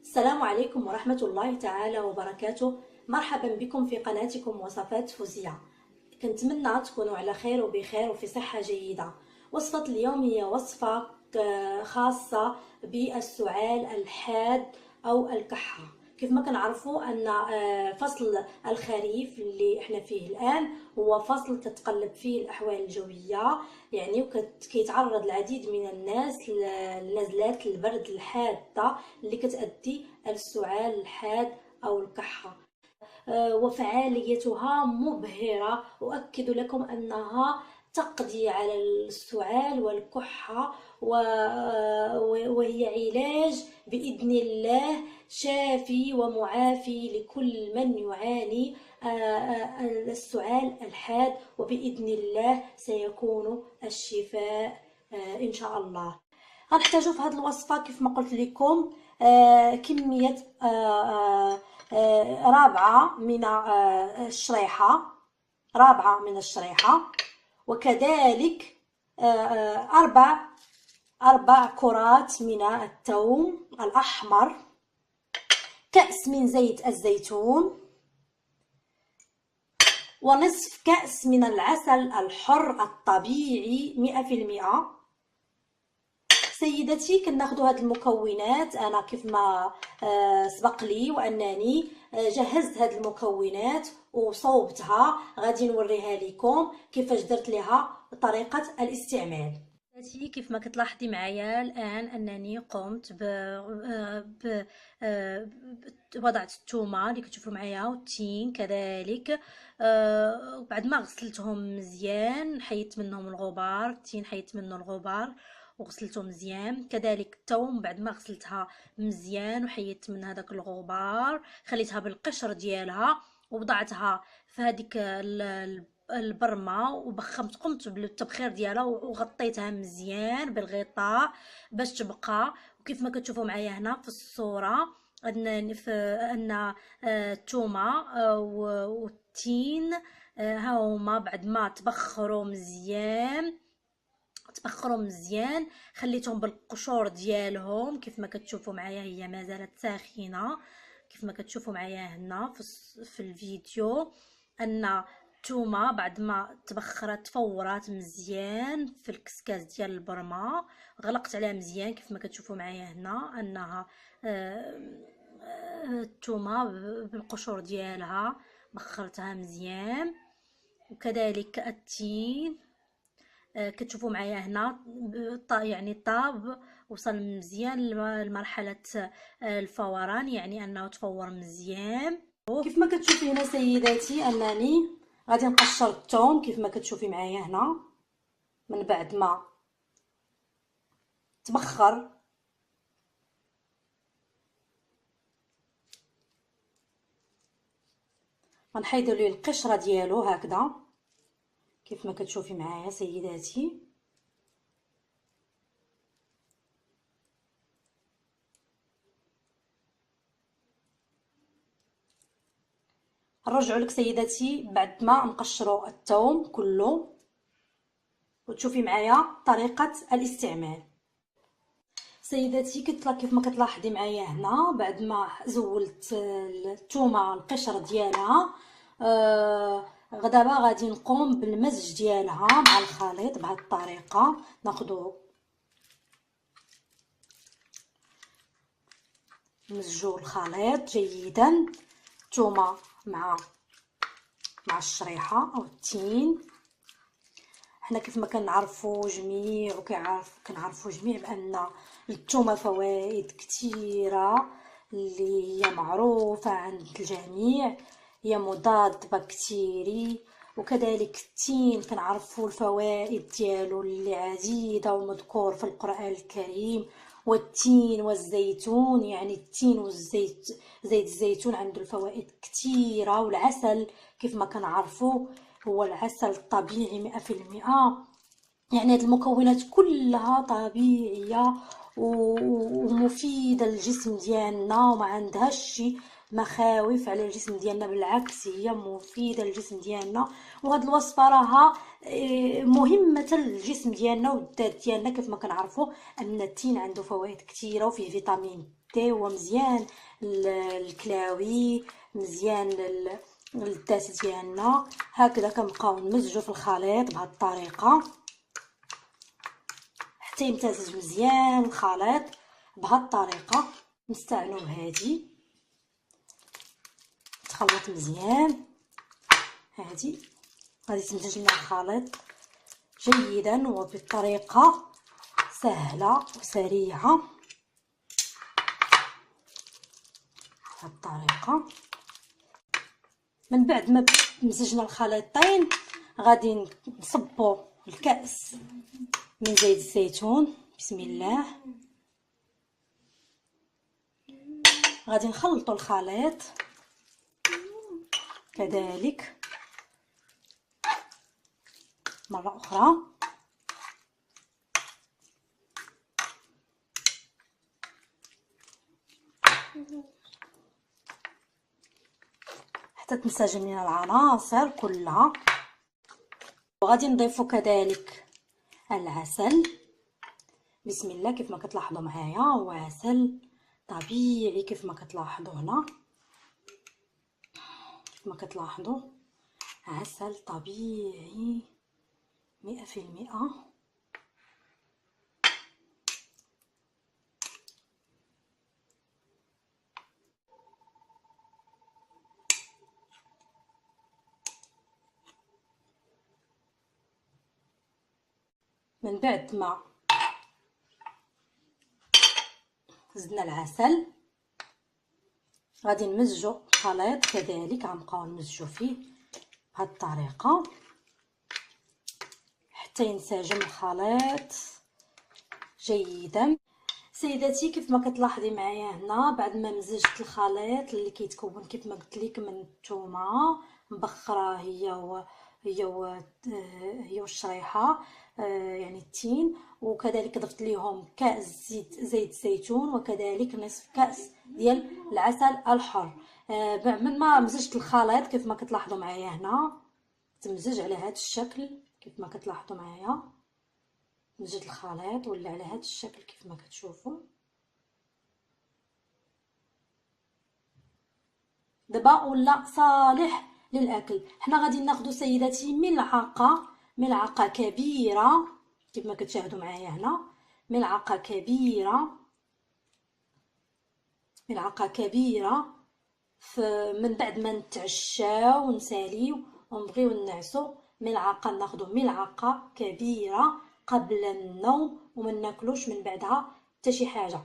السلام عليكم ورحمة الله تعالى وبركاته. مرحبا بكم في قناتكم وصفات فوزية. كنتمنى تكونوا على خير وبخير وفي صحة جيدة. وصفة اليوم هي وصفة خاصة بالسعال الحاد أو الكحة. كيف ما كنعرفوا أن فصل الخريف اللي احنا فيه الآن هو فصل كتقلب فيه الأحوال الجوية، يعني كيتعرض العديد من الناس لنزلات البرد الحادة اللي كتؤدي السعال الحاد أو الكحة. وفعاليتها مبهرة، أؤكد لكم أنها تقضي على السعال والكحة، وهي علاج بإذن الله شافي ومعافي لكل من يعاني السعال الحاد، وبإذن الله سيكون الشفاء إن شاء الله. غنحتاجو في هذه الوصفة كيف ما قلت لكم كمية رابعة من الشريحة، وكذلك أربع كرات من الثوم الأحمر، كأس من زيت الزيتون، ونصف كأس من العسل الحر الطبيعي 100%. سيدتي كناخذ هاد المكونات، انا كيف ما سبق لي وانني جهزت هاد المكونات وصوبتها، غادي نوريها لكم كيفاش درت لها طريقه الاستعمال. سيدتي كيف ما كتلاحظي معايا الان انني قمت وضعت الثومه اللي كتشوفوا معايا والتين كذلك. بعد ما غسلتهم مزيان حيدت منهم الغبار، التين حيدت منه الغبار وغسلته مزيان، كذلك الثوم بعد ما غسلتها مزيان وحيدت من هذاك الغبار خليتها بالقشر ديالها ووضعتها في هذيك البرمه قمت بالتبخير ديالها وغطيتها مزيان بالغطاء باش تبقى. وكيف ما كتشوفوا معايا هنا في الصوره ان الثومه والتين ها هما بعد ما تبخروا مزيان خليتهم بالقشور ديالهم. كيف ما كتشوفوا معايا هي مازالت ساخنه، كيف ما كتشوفوا معايا هنا في الفيديو ان الثومه بعد ما تبخرت فورات مزيان في الكسكاس ديال البرمه، غلقت عليها مزيان. كيف ما كتشوفوا معايا هنا انها الثومه بالقشور ديالها بخرتها مزيان، وكذلك التين كتشوفوا معايا هنا يعني طاب وصل مزيان لمرحله الفوران، يعني انه تفور مزيان. كيف ما كتشوفي هنا سيداتي انني غادي نقشر الثوم كيف ما كتشوفي معايا هنا من بعد ما تبخر. غنحيدو ليه القشره ديالو هكذا كيف ما كتشوفي معايا سيداتي. نرجعوا لك سيداتي بعد ما نقشروا الثوم كله وتشوفي معايا طريقه الاستعمال. سيداتي كيف ما كتلاحظي معايا هنا بعد ما زولت الثومه القشر ديالها، دابا غادي نقوم بالمزج ديالها مع الخليط بهذه الطريقه. ناخذوا نمزجوا الخليط جيدا، الثومه مع الشريحه او التين. حنا كيف ما كنعرفوا جميع كنعرفوا جميع بان الثومه فوائد كثيره اللي هي معروفه عند الجميع، هي مضاد بكتيري. وكذلك التين كنعرفوا الفوائد ديالو اللي عديده ومذكور في القرآن الكريم. والتين والزيتون، يعني التين والزيت زيت الزيتون عنده الفوائد كثيره. والعسل كيف ما كنعرفوا هو العسل الطبيعي 100%. يعني هذه المكونات كلها طبيعيه ومفيده للجسم ديالنا وما عندهاش شي مخاوف على الجسم ديالنا، بالعكس هي مفيده للجسم ديالنا. وهاد الوصفه راها مهمه حتى للجسم ديالنا والذات ديالنا. كيف ما كنعرفوا ان التين عنده فوائد كثيره وفيه فيتامين دي، هو مزيان الكلاوي، مزيان للذات ديالنا. هكذا كنبقاو نمزجو في الخليط بهذه الطريقه حتى يمتزج مزيان الخليط. بهذه الطريقه نستعنوا بهذه تخلط مزيان. هذه غادي تمزج لنا الخليط جيدا وبطريقه سهله وسريعه. بهذه الطريقه من بعد ما مزجنا الخليطين غادي نصبوا الكأس من زيت الزيتون. بسم الله. غادي نخلطوا الخليط كذلك مرة أخرى. حتى تنسجم لنا العناصر كلها. وغادي نضيفوا كذلك العسل. بسم الله. كيف ما كتلاحظوا معايا هو عسل طبيعي، كيف ما كتلاحظوا هنا، كيف ما كتلاحظوا عسل طبيعي 100%. من بعد ما زدنا العسل غادي نمزجو الخليط كذلك، غنبقاو نمزجو فيه بهذه الطريقه حتى ينسجم الخليط جيدا. سيداتي كيف ما كتلاحظي معايا هنا بعد ما مزجت الخليط اللي كيتكون كيف ما قلت لك من الثومه مبخره هي والشريحه، يعني التين، وكذلك ضفت ليهم كاس زيت زيتون وكذلك نصف كاس ديال العسل الحر. من ما مزجت الخليط كيف ما كتلاحظوا معايا هنا تمزج على هذا الشكل. كيف ما كتلاحظوا معايا مزجت الخليط ولا على هذا الشكل كيف ما كتشوفوا. دابا ولا صالح للاكل. حنا غادي ناخذ سيداتي ملعقه كبيره كيف ما كتشاهدوا معايا هنا، ملعقه كبيره من بعد ما نتعشاو ونساليو ونبغيو نعسو ناخذ ملعقه كبيره قبل النوم وما ناكلوش من بعدها حتى شي حاجه.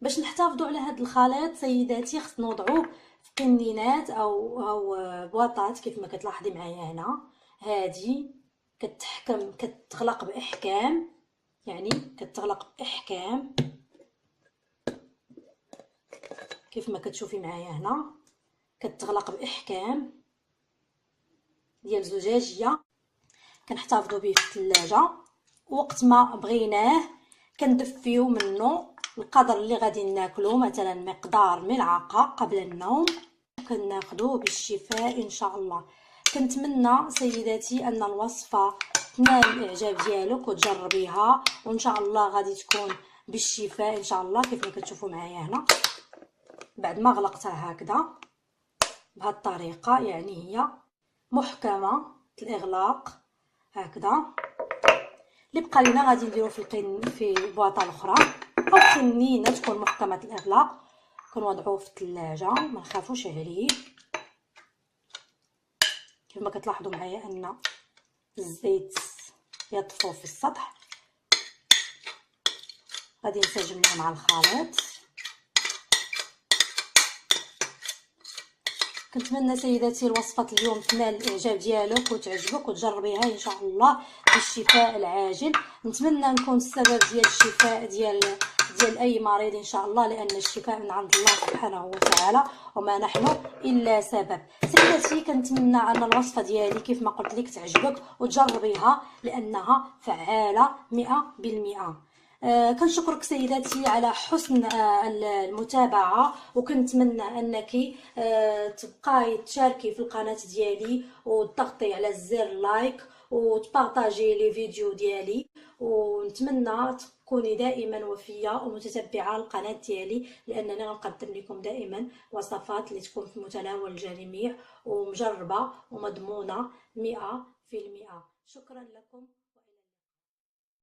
باش نحتفظوا على هذا الخليط سيداتي خصنا نوضعوه في قنينات او بواطات كيف ما كتلاحظي معايا هنا. هذه كتغلق باحكام، يعني كتغلق باحكام كيف ما كتشوفي معايا هنا، كتغلق باحكام ديال زجاجيه. كنحتفظوا به في الثلاجه، وقت ما بغيناه كندفيو منه القدر اللي غادي ناكلو، مثلا مقدار ملعقه قبل النوم، كناخذوه بالشفاء ان شاء الله. كنتمنى سيداتي ان الوصفه تنال الاعجاب ديالك وتجربيها، وان شاء الله غادي تكون بالشفاء ان شاء الله. كيف ما كتشوفوا معايا هنا بعد ما غلقتها هكذا بهذه الطريقه، يعني هي محكمه الاغلاق هكذا. اللي بقى لنا غادي نديرو في بواطه اخرى او قنينه تكون محكمه الاغلاق، كنوضعوه في الثلاجه ما نخافوش عليه. كيف ما كتلاحظوا معايا ان الزيت يطفو في السطح، غادي نسجم مع الخليط. كنتمنى سيداتي الوصفه اليوم تنال الاعجاب ديالك وتعجبك وتجربيها ان شاء الله بالشفاء العاجل. نتمنى نكون السبب ديال الشفاء ديال اي مريض ان شاء الله، لان الشفاء من عند الله سبحانه وتعالى وما نحن الا سبب. سيداتي كنتمنى ان الوصفه ديالي كيف ما قلت لك تعجبك وتجربيها لانها فعاله 100%. كنشكرك سيداتي على حسن المتابعة، وكنتمنى انك تبقاي تشاركي في القناة ديالي وتضغطي على زر لايك وتبارطاجي لي فيديو ديالي، ونتمنى تكوني دائما وفية ومتتبعة القناة ديالي، لانني غنقدم لكم دائما وصفات اللي تكون في متناول الجميع ومجربة ومضمونة 100%. شكرا لكم.